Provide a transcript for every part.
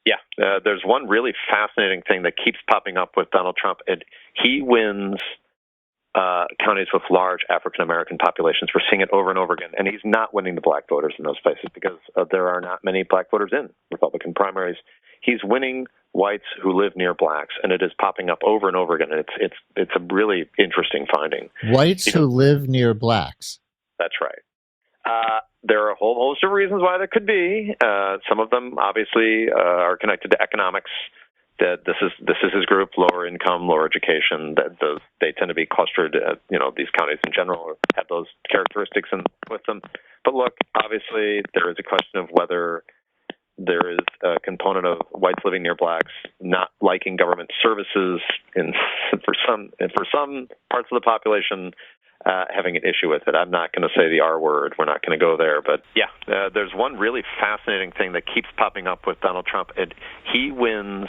Yeah, there's one really fascinating thing that keeps popping up with Donald Trump. He wins counties with large African American populations. We're seeing it over and over again. And he's not winning the black voters in those places because there are not many black voters in Republican primaries. He's winning whites who live near blacks, and it is popping up over and over again. And it's a really interesting finding. Whites who live near blacks. That's right. There are a whole host of reasons why that could be. Some of them obviously are connected to economics. That this is his group, lower income, lower education. They tend to be clustered. These counties in general have those characteristics with them. But look, obviously there is a question of whether there is a component of whites living near blacks not liking government services, for some parts of the population having an issue with it. I'm not going to say the R word. We're not going to go there. But yeah, there's one really fascinating thing that keeps popping up with Donald Trump. He wins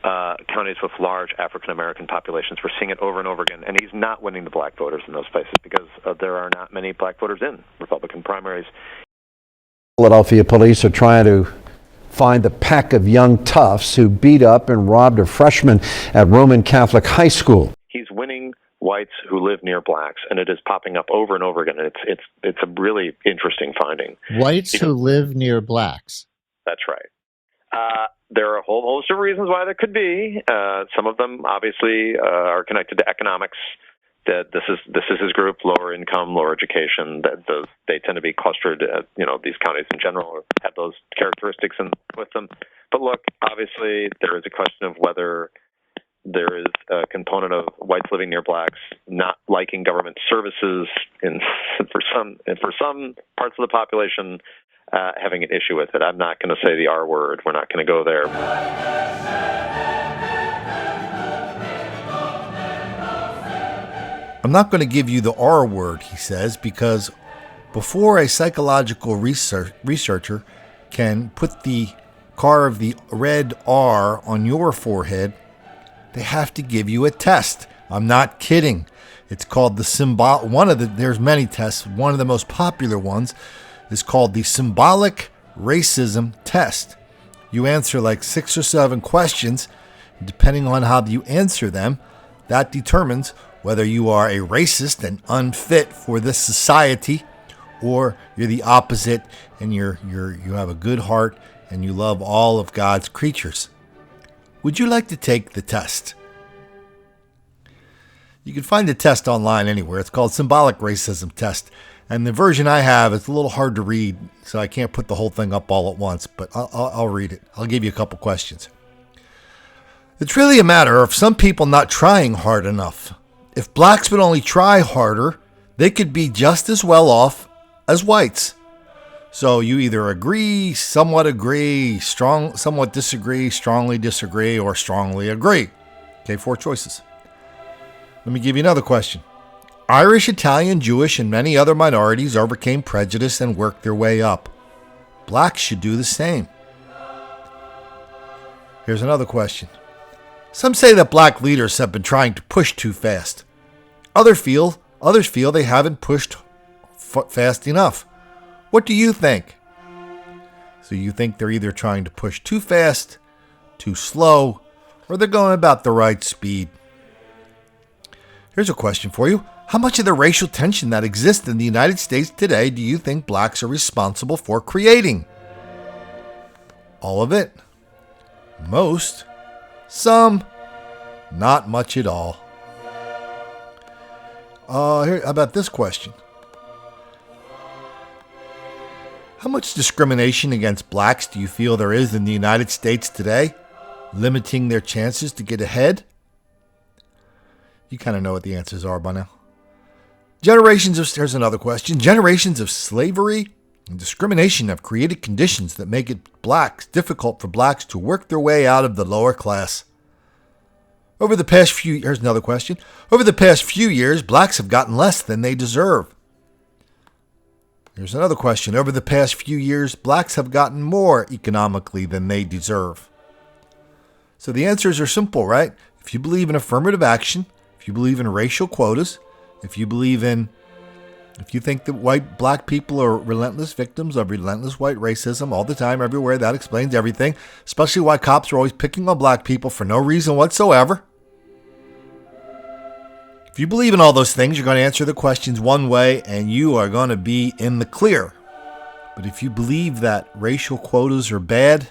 counties with large African American populations. We're seeing it over and over again. And he's not winning the black voters in those places because there are not many black voters in Republican primaries. Philadelphia police are trying to find the pack of young toughs who beat up and robbed a freshman at Roman Catholic High School. He's winning whites who live near blacks, and it is popping up over and over again. And it's a really interesting finding. Whites who live near blacks. That's right. There are a whole host of reasons why that could be. Some of them obviously are connected to economics. That this is his group, lower income, lower education. They tend to be clustered. These counties in general have those characteristics with them. But look, obviously there is a question of whether there is a component of whites living near blacks not liking government services, for some parts of the population having an issue with it. I'm not going to say the R word. We're not going to go there. I'm not going to give you the R word, he says, because before a psychological researcher can carve the red R on your forehead, they have to give you a test. I'm not kidding. It's called there's many tests. One of the most popular ones is called the symbolic racism test. You answer like 6 or 7 questions. Depending on how you answer them, that determines whether you are a racist and unfit for this society, or you're the opposite and you have a good heart and you love all of God's creatures. Would you like to take the test? You can find the test online anywhere. It's called Symbolic Racism Test. And the version I have is a little hard to read, so I can't put the whole thing up all at once, but I'll read it. I'll give you a couple questions. It's really a matter of some people not trying hard enough. If blacks would only try harder, they could be just as well off as whites. So you either agree, somewhat disagree, strongly disagree, or strongly agree. Okay, 4 choices. Let me give you another question. Irish, Italian, Jewish, and many other minorities overcame prejudice and worked their way up. Blacks should do the same. Here's another question. Some say that black leaders have been trying to push too fast. Others feel they haven't pushed fast enough. What do you think? So you think they're either trying to push too fast, too slow, or they're going about the right speed? Here's a question for you. How much of the racial tension that exists in the United States today do you think blacks are responsible for creating? All of it? Most? Some? Not much at all. How about this question? How much discrimination against blacks do you feel there is in the United States today, limiting their chances to get ahead? You kind of know what the answers are by now. Here's another question. Generations of slavery and discrimination have created conditions that make it difficult for blacks to work their way out of the lower class. Here's another question. Over the past few years, blacks have gotten less than they deserve. Here's another question. Over the past few years, blacks have gotten more economically than they deserve. So the answers are simple, right? If you believe in affirmative action, if you believe in racial quotas, if you believe in If you think that black people are relentless victims of relentless white racism all the time, everywhere, that explains everything, especially why cops are always picking on black people for no reason whatsoever. If you believe in all those things, you're going to answer the questions one way and you are going to be in the clear. But if you believe that racial quotas are bad,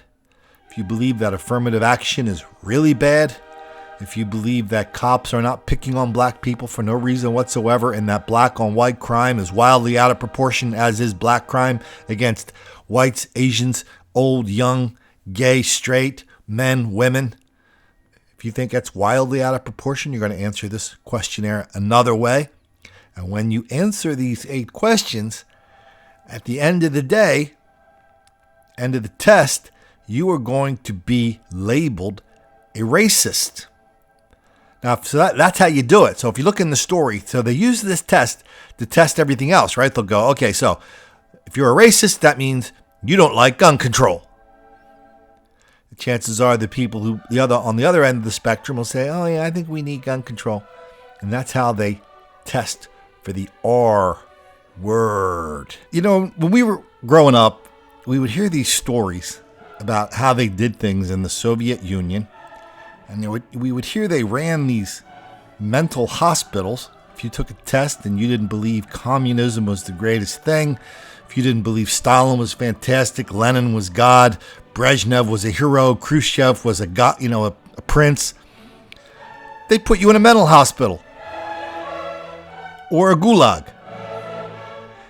if you believe that affirmative action is really bad, if you believe that cops are not picking on black people for no reason whatsoever, and that black on white crime is wildly out of proportion, as is black crime against whites, Asians, old, young, gay, straight, men, women, if you think that's wildly out of proportion, you're going to answer this questionnaire another way. And when you answer these 8 questions, at the end of the day, end of the test, you are going to be labeled a racist. Now, so that's how you do it. So if you look in the story, so they use this test to test everything else, right? They'll go, okay, so if you're a racist, that means you don't like gun control. The chances are the people who on the other end of the spectrum will say, oh yeah, I think we need gun control. And that's how they test for the R word. You know, when we were growing up, we would hear these stories about how they did things in the Soviet Union. And we would hear they ran these mental hospitals. If you took a test and you didn't believe communism was the greatest thing, if you didn't believe Stalin was fantastic, Lenin was God, Brezhnev was a hero, Khrushchev was a god, a prince, they put you in a mental hospital or a gulag.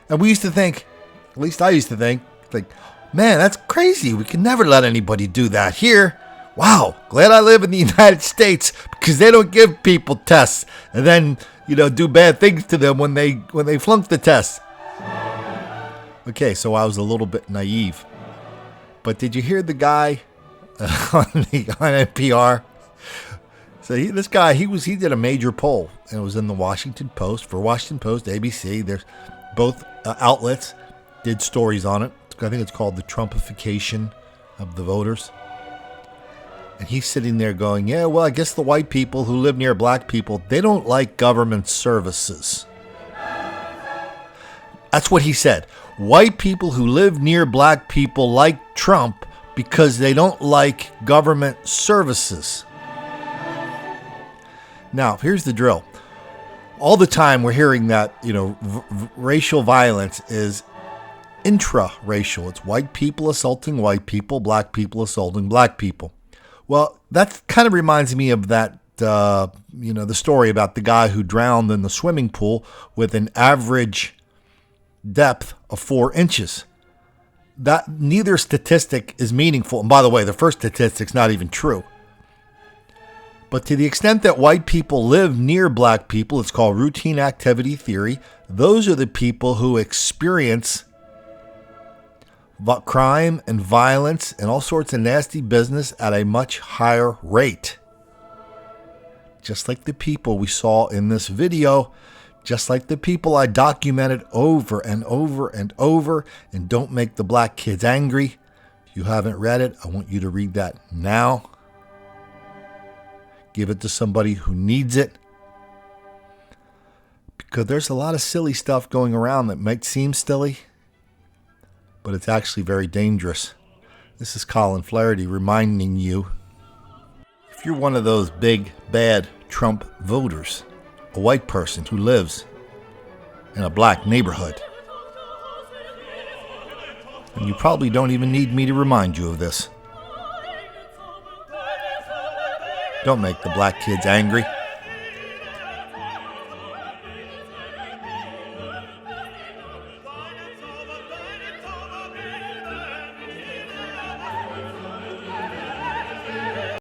And we used to think, at least I used to think, like, man, that's crazy. We can never let anybody do that here. Wow, glad I live in the United States because they don't give people tests and then, do bad things to them when they flunk the test. Okay, so I was a little bit naive. But did you hear the guy on NPR? So he did a major poll, and it was in the Washington Post. For Washington Post, ABC, there's both outlets did stories on it. I think it's called the Trumpification of the voters. And he's sitting there going, yeah, well, I guess the white people who live near black people, they don't like government services. That's what he said. White people who live near black people like Trump because they don't like government services. Now, here's the drill. All the time we're hearing that, racial violence is intra-racial. It's white people assaulting white people, black people assaulting black people. Well, that kind of reminds me of that, the story about the guy who drowned in the swimming pool with an average depth of 4 inches. That neither statistic is meaningful. And by the way, the first statistic's not even true. But to the extent that white people live near black people, it's called routine activity theory. Those are the people who experience crime and violence and all sorts of nasty business at a much higher rate. Just like the people we saw in this video, just like the people I documented over and over and over. And don't make the black kids angry. If you haven't read it, I want you to read that now. Give it to somebody who needs it. Because there's a lot of silly stuff going around that might seem silly, but it's actually very dangerous. This is Colin Flaherty reminding you, if you're one of those big, bad Trump voters, a white person who lives in a black neighborhood, and you probably don't even need me to remind you of this. Don't make the black kids angry.